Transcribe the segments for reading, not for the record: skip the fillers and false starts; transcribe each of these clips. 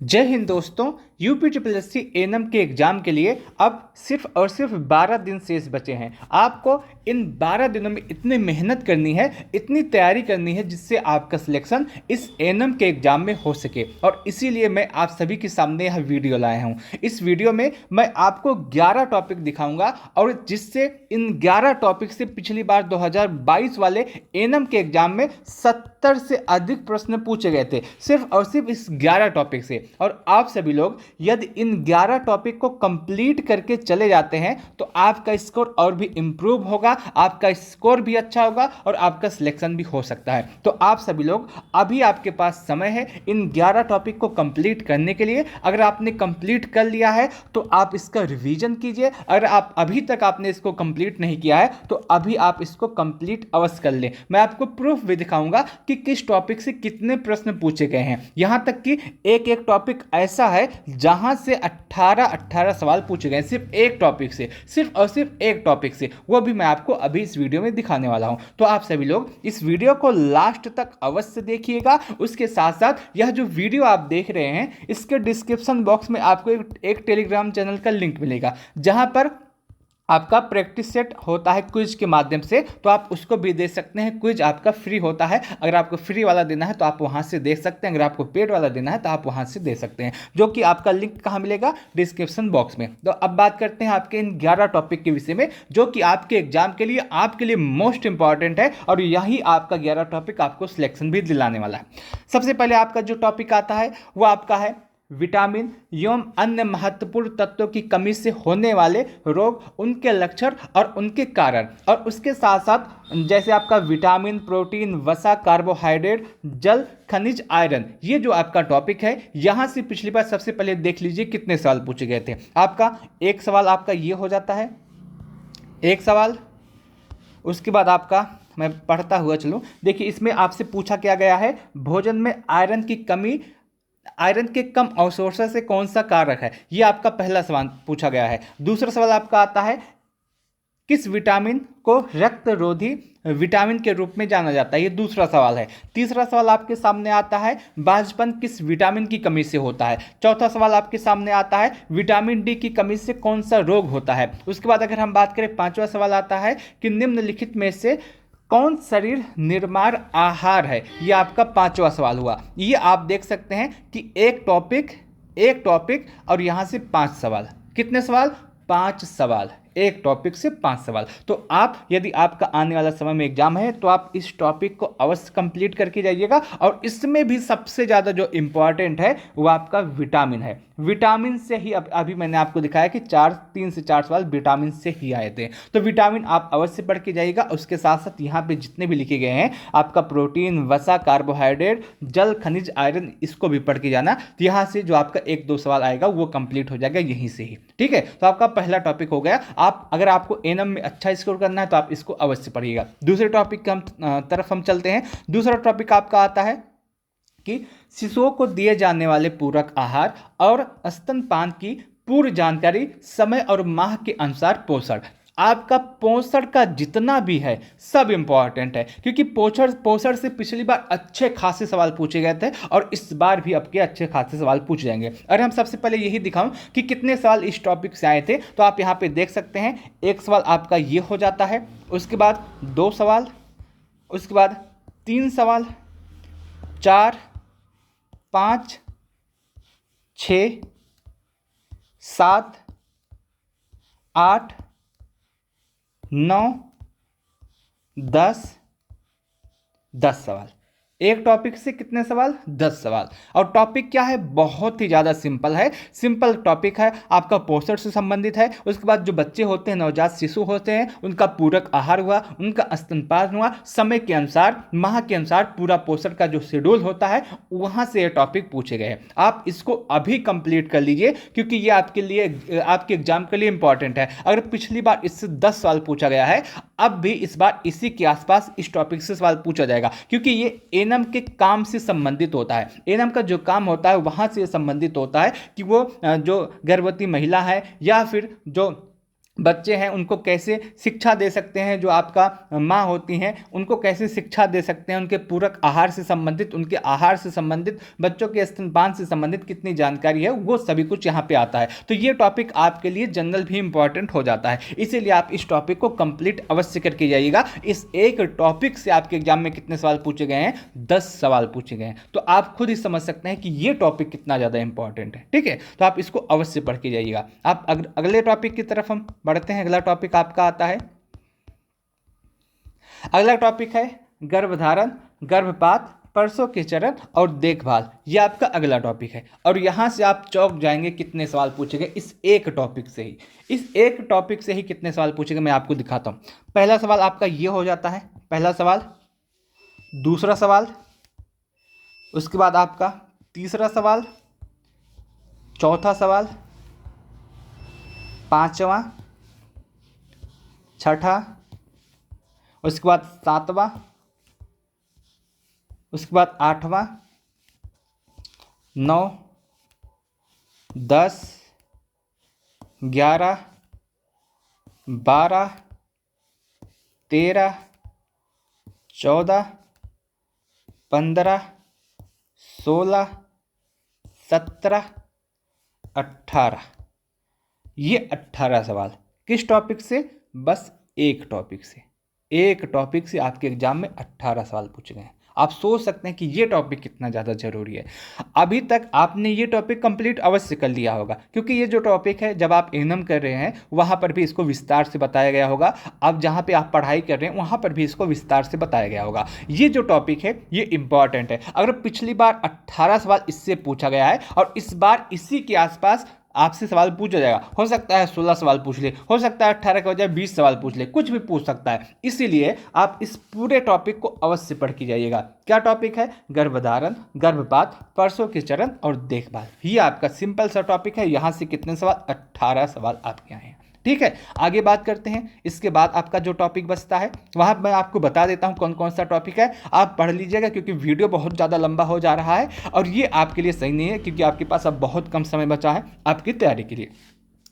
जय हिंद दोस्तों। UP triple S C NM के एग्जाम के लिए अब सिर्फ और सिर्फ 12 दिन शेष बचे हैं। आपको इन 12 दिनों में इतनी मेहनत करनी है, इतनी तैयारी करनी है जिससे आपका सिलेक्शन इस एनएम के एग्जाम में हो सके। और इसीलिए मैं आप सभी के सामने यह वीडियो लाया हूँ। इस वीडियो में मैं आपको 11 टॉपिक दिखाऊंगा और जिससे इन 11 टॉपिक से पिछली बार 2022 वाले एनएम के एग्जाम में 70 से अधिक प्रश्न पूछे गए थे, सिर्फ और सिर्फ इस 11 टॉपिक से। और आप सभी लोग यदि इन 11 टॉपिक को कंप्लीट करके चले जाते हैं तो आपका स्कोर और भी इंप्रूव होगा, आपका स्कोर भी अच्छा होगा और आपका सिलेक्शन भी हो सकता है। तो आप सभी लोग अभी आपके पास समय है इन 11 टॉपिक को कंप्लीट करने के लिए। अगर आपने कंप्लीट कर लिया है तो आप इसका रिवीजन कीजिए। अगर आप अभी तक आपने इसको कंप्लीट नहीं किया है तो अभी आप इसको कंप्लीट अवश्य कर लें। मैं आपको प्रूफ भी दिखाऊंगा कि किस टॉपिक से कितने प्रश्न पूछे गए हैं। यहां तक कि एक एक टॉपिक ऐसा है जहां से 18 सवाल पूछे गए, सिर्फ एक टॉपिक से, सिर्फ और सिर्फ एक टॉपिक से। वो भी मैं आपको अभी इस वीडियो में दिखाने वाला हूं। तो आप सभी लोग इस वीडियो को लास्ट तक अवश्य देखिएगा। उसके साथ साथ यह जो वीडियो आप देख रहे हैं इसके डिस्क्रिप्शन बॉक्स में आपको एक टेलीग्राम चैनल का लिंक मिलेगा जहां पर आपका प्रैक्टिस सेट होता है क्विज के माध्यम से, तो आप उसको भी दे सकते हैं। क्विज आपका फ्री होता है। अगर आपको फ्री वाला देना है तो आप वहां से दे सकते हैं, अगर आपको पेड वाला देना है तो आप वहां से दे सकते हैं, जो कि आपका लिंक कहाँ मिलेगा, डिस्क्रिप्शन बॉक्स में। तो अब बात करते हैं आपके इन 11 टॉपिक के विषय में जो कि आपके एग्जाम के लिए आपके लिए मोस्ट इंपॉर्टेंट है और यही आपका 11 टॉपिक आपको सिलेक्शन भी दिलाने वाला है। सबसे पहले आपका जो टॉपिक आता है वो आपका है विटामिन एवं अन्य महत्वपूर्ण तत्वों की कमी से होने वाले रोग, उनके लक्षण और उनके कारण। और उसके साथ साथ जैसे आपका विटामिन, प्रोटीन, वसा, कार्बोहाइड्रेट, जल, खनिज, आयरन, ये जो आपका टॉपिक है यहां से पिछली बार सबसे पहले देख लीजिए कितने सवाल पूछे गए थे। आपका एक सवाल आपका ये हो जाता है, एक सवाल। उसके बाद आपका मैं पढ़ता हुआ चलूं, देखिए इसमें आपसे पूछा क्या गया है, भोजन में आयरन की कमी, आयरन के कम अवशोषण से कौन सा कारक है, यह आपका पहला सवाल पूछा गया है। दूसरा सवाल आपका आता है, किस विटामिन को रक्तरोधी विटामिन के रूप में जाना जाता है, ये दूसरा सवाल है। तीसरा सवाल आपके सामने आता है, बांझपन किस विटामिन की कमी से होता है। चौथा सवाल आपके सामने आता है, विटामिन डी की कमी से कौन सा रोग होता है। उसके बाद अगर हम बात करें, पांचवा सवाल आता है कि निम्नलिखित में से कौन शरीर निर्माण आहार है, ये आपका पांचवा सवाल हुआ। ये आप देख सकते हैं कि एक टॉपिक और यहां से 5 सवाल। कितने सवाल? 5 सवाल, एक टॉपिक से 5 सवाल। तो आप यदि आपका आने वाला समय में एग्जाम है तो आप इस टॉपिक को अवश्य कंप्लीट करके जाइएगा। और इसमें भी सबसे ज़्यादा जो इंपॉर्टेंट है वो आपका विटामिन है। विटामिन से ही अभी मैंने आपको दिखाया कि 3 से 4 सवाल विटामिन से ही आए थे। तो विटामिन आप अवश्य पढ़ के जाइएगा। उसके साथ साथ यहाँ पे जितने भी लिखे गए हैं आपका प्रोटीन, वसा, कार्बोहाइड्रेट, जल, खनिज, आयरन, इसको भी पढ़ के जाना। तो यहाँ से जो आपका 1-2 सवाल आएगा वो कंप्लीट हो जाएगा यहीं से ही। ठीक है, तो आपका पहला टॉपिक हो गया। आप अगर आपको एनएम में अच्छा स्कोर करना है तो आप इसको अवश्य पढ़िएगा। दूसरे टॉपिक की तरफ हम चलते हैं। दूसरा टॉपिक आपका आता है कि शिशुओं को दिए जाने वाले पूरक आहार और स्तनपान की पूर्ण जानकारी, समय और माह के अनुसार पोषण। आपका पोषण का जितना भी है सब इंपॉर्टेंट है, क्योंकि पोषण से पिछली बार अच्छे खासे सवाल पूछे गए थे और इस बार भी आपके अच्छे खासे सवाल पूछे जाएंगे। अगर हम सबसे पहले यही दिखाऊं कि कितने सवाल इस टॉपिक से आए थे तो आप यहाँ पे देख सकते हैं, एक सवाल आपका ये हो जाता है, उसके बाद 2 सवाल, उसके बाद 3 सवाल, 4, 5, 6, 7, 8, 9, 10 सवाल। एक टॉपिक से कितने सवाल? 10 सवाल। और टॉपिक क्या है? बहुत ही ज़्यादा सिंपल है। सिंपल टॉपिक है, आपका पोषण से संबंधित है। उसके बाद जो बच्चे होते हैं, नवजात शिशु होते हैं, उनका पूरक आहार हुआ, उनका स्तनपान हुआ, समय के अनुसार, माह के अनुसार पूरा पोषण का जो शेड्यूल होता है वहाँ से ये टॉपिक पूछे गए हैं। आप इसको अभी कंप्लीट कर लीजिए क्योंकि ये आपके लिए, आपके एग्जाम के लिए इंपॉर्टेंट है। अगर पिछली बार इससे 10 सवाल पूछा गया है, अब भी इस बार इसी के आसपास इस टॉपिक से सवाल पूछा जाएगा, क्योंकि ये एनएम के काम से संबंधित होता है। एनएम का जो काम होता है वहां से संबंधित होता है कि वो जो गर्भवती महिला है या फिर जो बच्चे हैं उनको कैसे शिक्षा दे सकते हैं, जो आपका माँ होती हैं उनको कैसे शिक्षा दे सकते हैं, उनके पूरक आहार से संबंधित, उनके आहार से संबंधित, बच्चों के स्तनपान से संबंधित कितनी जानकारी है, वो सभी कुछ यहाँ पे आता है। तो ये टॉपिक आपके लिए जनरल भी इंपॉर्टेंट हो जाता है, इसीलिए आप इस टॉपिक को कंप्लीट अवश्य करके जाइएगा। इस एक टॉपिक से आपके एग्जाम में कितने सवाल पूछे गए हैं? 10 सवाल पूछे गए हैं। तो आप खुद ही समझ सकते हैं कि ये टॉपिक कितना ज़्यादा इंपॉर्टेंट है। ठीक है, तो आप इसको अवश्य पढ़ के जाइएगा। आप अगले टॉपिक की तरफ हम बढ़ते हैं। अगला टॉपिक आपका आता है, अगला टॉपिक है गर्भधारण, गर्भपात, प्रसव के चरण और देखभाल। यह आपका अगला टॉपिक है और यहां से आप चौंक जाएंगे कितने सवाल पूछे गए इस एक टॉपिक से ही। इस एक टॉपिक से ही कितने सवाल पूछे गए मैं आपको दिखाता हूं। पहला सवाल आपका यह हो जाता है, पहला सवाल, दूसरा सवाल, उसके बाद आपका तीसरा सवाल, चौथा सवाल, पांचवा, छठा, उसके बाद सातवां, उसके बाद आठवां, 9, 10, 11, 12, 13, 14, 15, 16, 17, 18। ये 18 सवाल किस टॉपिक से? बस एक टॉपिक से। एक टॉपिक से आपके एग्जाम में 18 सवाल पूछे गए हैं। आप सोच सकते हैं कि ये टॉपिक कितना ज़्यादा जरूरी है। अभी तक आपने ये टॉपिक कंप्लीट अवश्य कर लिया होगा, क्योंकि ये जो टॉपिक है जब आप एएनएम कर रहे हैं वहाँ पर भी इसको विस्तार से बताया गया होगा। अब जहाँ पे आप पढ़ाई कर रहे हैं वहाँ पर भी इसको विस्तार से बताया गया होगा। ये जो टॉपिक है ये इंपॉर्टेंट है। अगर पिछली बार 18 सवाल इससे पूछा गया है और इस बार इसी के आसपास आपसे सवाल पूछा जाएगा, हो सकता है 16 सवाल पूछ ले, हो सकता है 18 के बजाय 20 सवाल पूछ ले, कुछ भी पूछ सकता है। इसीलिए आप इस पूरे टॉपिक को अवश्य पढ़ के जाइएगा। क्या टॉपिक है? गर्भधारण, गर्भपात, प्रसव के चरण और देखभाल। ये आपका सिंपल सा टॉपिक है। यहां से कितने सवाल? 18 सवाल आपके आए हैं। ठीक है, आगे बात करते हैं। इसके बाद आपका जो टॉपिक बचता है वहां मैं आपको बता देता हूं कौन कौन सा टॉपिक है। आप पढ़ लीजिएगा क्योंकि वीडियो बहुत ज़्यादा लंबा हो जा रहा है और ये आपके लिए सही नहीं है, क्योंकि आपके पास अब बहुत कम समय बचा है आपकी तैयारी के लिए।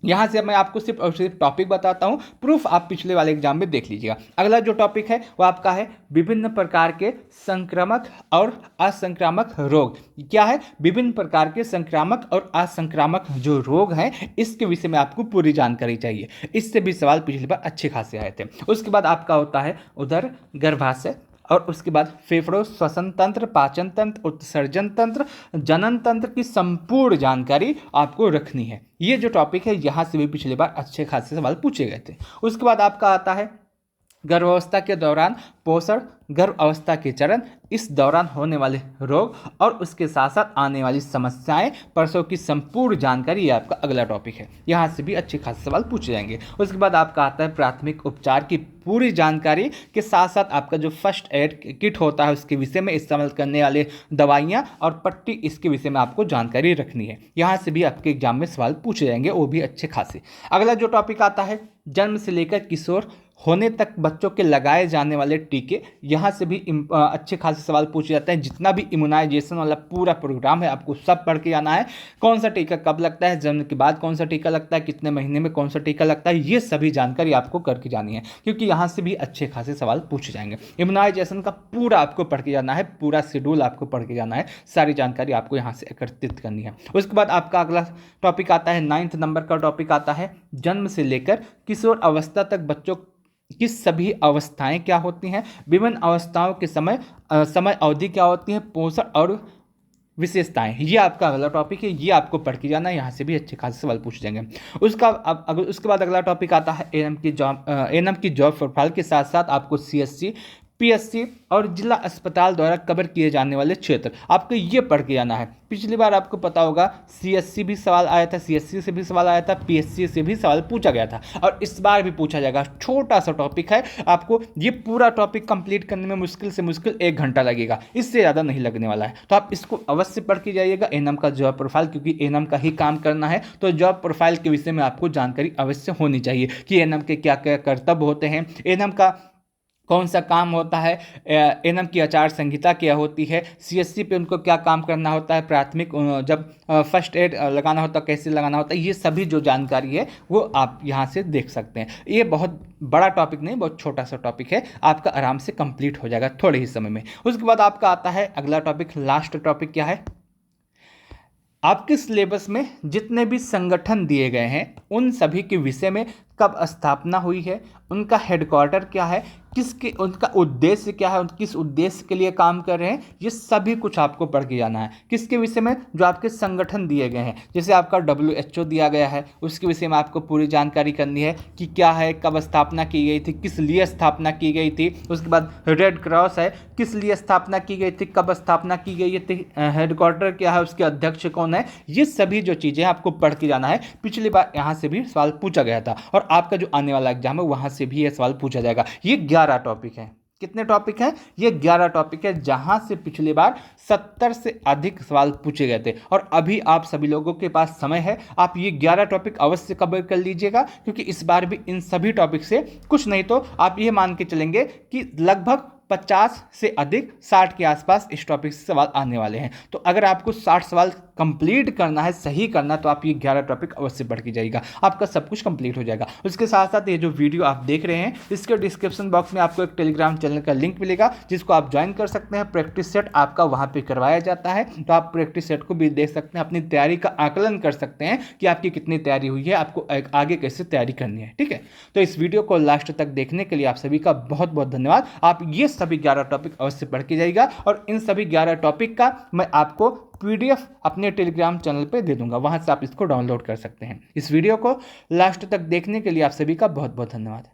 यहाँ से मैं आपको सिर्फ और सिर्फ टॉपिक बताता हूँ, प्रूफ आप पिछले वाले एग्जाम में देख लीजिएगा। अगला जो टॉपिक है वो आपका है विभिन्न प्रकार के संक्रामक और असंक्रामक रोग। क्या है? विभिन्न प्रकार के संक्रामक और असंक्रामक जो रोग हैं इसके विषय में आपको पूरी जानकारी चाहिए। इससे भी सवाल पिछली बार अच्छे खासे आए थे। उसके बाद आपका होता है उदर, गर्भाशय और उसके बाद फेफड़ों, श्वसन तंत्र, पाचन तंत्र, उत्सर्जन तंत्र, जनन तंत्र की संपूर्ण जानकारी आपको रखनी है। ये जो टॉपिक है यहाँ से भी पिछली बार अच्छे खासे सवाल पूछे गए थे। उसके बाद आपका आता है गर्भावस्था के दौरान पोषण, गर्भ अवस्था के चरण, इस दौरान होने वाले रोग और उसके साथ साथ आने वाली समस्याएं, प्रसव की संपूर्ण जानकारी, ये आपका अगला टॉपिक है। यहाँ से भी अच्छे खासे सवाल पूछे जाएंगे। उसके बाद आपका आता है प्राथमिक उपचार की पूरी जानकारी के साथ साथ आपका जो फर्स्ट एड किट होता है उसके विषय में, इस्तेमाल करने वाले दवाइयाँ और पट्टी, इसके विषय में आपको जानकारी रखनी है। यहाँ से भी आपके एग्जाम में सवाल पूछे जाएंगे, वो भी अच्छे खासे। अगला जो टॉपिक आता है जन्म से लेकर किशोर होने तक बच्चों के लगाए जाने वाले टीके। यहाँ से भी अच्छे खासे सवाल पूछे जाते हैं। जितना भी इम्यूनाइजेशन वाला पूरा प्रोग्राम है आपको सब पढ़ के जाना है। कौन सा टीका कब लगता है, जन्म के बाद कौन सा टीका लगता है, कितने महीने में कौन सा टीका लगता है, ये सभी जानकारी आपको करके जानी है, क्योंकि यहाँ से भी अच्छे खासे सवाल पूछे जाएंगे। इम्यूनाइजेशन का पूरा आपको पढ़ के जाना है, पूरा शेड्यूल आपको पढ़ के जाना है, सारी जानकारी आपको यहाँ से एकत्रित करनी है। उसके बाद आपका अगला टॉपिक आता है 9th नंबर का टॉपिक आता है जन्म से लेकर किशोर अवस्था तक बच्चों की सभी अवस्थाएं क्या होती हैं, विभिन्न अवस्थाओं के समय अवधि क्या होती है, पोषण और विशेषताएं। ये आपका अगला टॉपिक है, ये आपको पढ़ के जाना है। यहाँ से भी अच्छे खासे सवाल पूछ जाएंगे। उसके बाद अगला टॉपिक आता है एएनएम की जॉब प्रोफाइल के साथ साथ आपको सीएससी, पीएससी और जिला अस्पताल द्वारा कवर किए जाने वाले क्षेत्र आपको ये पढ़ के जाना है। पिछली बार आपको पता होगा सीएससी भी सवाल आया था, सीएससी से भी सवाल आया था, पीएससी से भी सवाल पूछा गया था और इस बार भी पूछा जाएगा। छोटा सा टॉपिक है, आपको ये पूरा टॉपिक कंप्लीट करने में मुश्किल से मुश्किल 1 घंटा लगेगा, इससे ज़्यादा नहीं लगने वाला है। तो आप इसको अवश्य पढ़ के जाइएगा, एएनएम का जॉब प्रोफाइल, क्योंकि एएनएम का ही काम करना है तो जॉब प्रोफाइल के विषय में आपको जानकारी अवश्य होनी चाहिए कि एएनएम के क्या क्या कर्तव्य होते हैं, एएनएम का कौन सा काम होता है, एनएम की आचार संहिता क्या होती है, सीएससी पे उनको क्या काम करना होता है, प्राथमिक जब फर्स्ट एड लगाना होता है कैसे लगाना होता है, ये सभी जो जानकारी है वो आप यहाँ से देख सकते हैं। ये बहुत बड़ा टॉपिक नहीं, बहुत छोटा सा टॉपिक है, आपका आराम से कंप्लीट हो जाएगा थोड़े ही समय में। उसके बाद आपका आता है अगला टॉपिक, लास्ट टॉपिक क्या है, आपके सिलेबस में जितने भी संगठन दिए गए हैं उन सभी के विषय में कब स्थापना हुई है, उनका हेडक्वार्टर क्या है, किसके उनका उद्देश्य क्या है, किस उद्देश्य के लिए काम कर रहे हैं, ये सभी कुछ आपको पढ़ के जाना है। किसके विषय में, जो आपके संगठन दिए गए हैं, जैसे आपका WHO दिया गया है उसके विषय में आपको पूरी जानकारी करनी है कि क्या है, कब स्थापना की गई थी, किस लिए स्थापना की गई थी। उसके बाद रेड क्रॉस है, किस लिए स्थापना की गई थी, कब स्थापना की गई थी, हेडक्वार्टर क्या है, उसके अध्यक्ष कौन है, ये सभी जो चीज़ें आपको पढ़ के जाना है। पिछली बार यहाँ से भी सवाल पूछा गया था और आपका जो आने वाला एग्जाम है वहाँ से भी ये सवाल पूछा जाएगा। ये 11 टॉपिक है। कितने टॉपिक हैं, ये 11 टॉपिक है, जहां से पिछली बार 70 से अधिक सवाल पूछे गए थे। और अभी आप सभी लोगों के पास समय है, आप ये 11 टॉपिक अवश्य कवर कर लीजिएगा, क्योंकि इस बार भी इन सभी टॉपिक से कुछ नहीं तो आप ये मान के चलेंगे कि लगभग 50 से अधिक 60 के आसपास इस टॉपिक से सवाल आने वाले हैं। तो अगर आपको 60 सवाल कंप्लीट करना है, सही करना, तो आप ये 11 टॉपिक अवश्य पढ़ के जाइएगा, आपका सब कुछ कंप्लीट हो जाएगा। उसके साथ साथ ये जो वीडियो आप देख रहे हैं इसके डिस्क्रिप्शन बॉक्स में आपको एक टेलीग्राम चैनल का लिंक मिलेगा, जिसको आप ज्वाइन कर सकते हैं। प्रैक्टिस सेट आपका वहाँ पर करवाया जाता है, तो आप प्रैक्टिस सेट को भी देख सकते हैं, अपनी तैयारी का आकलन कर सकते हैं कि आपकी कितनी तैयारी हुई है, आपको आगे कैसे तैयारी करनी है। ठीक है, तो इस वीडियो को लास्ट तक देखने के लिए आप सभी का बहुत बहुत धन्यवाद। आप ये सभी 11 टॉपिक अवश्य पढ़ के जाइएगा और इन सभी 11 टॉपिक का मैं आपको PDF अपने टेलीग्राम चैनल पे दे दूंगा, वहां से आप इसको डाउनलोड कर सकते हैं। इस वीडियो को लास्ट तक देखने के लिए आप सभी का बहुत बहुत धन्यवाद।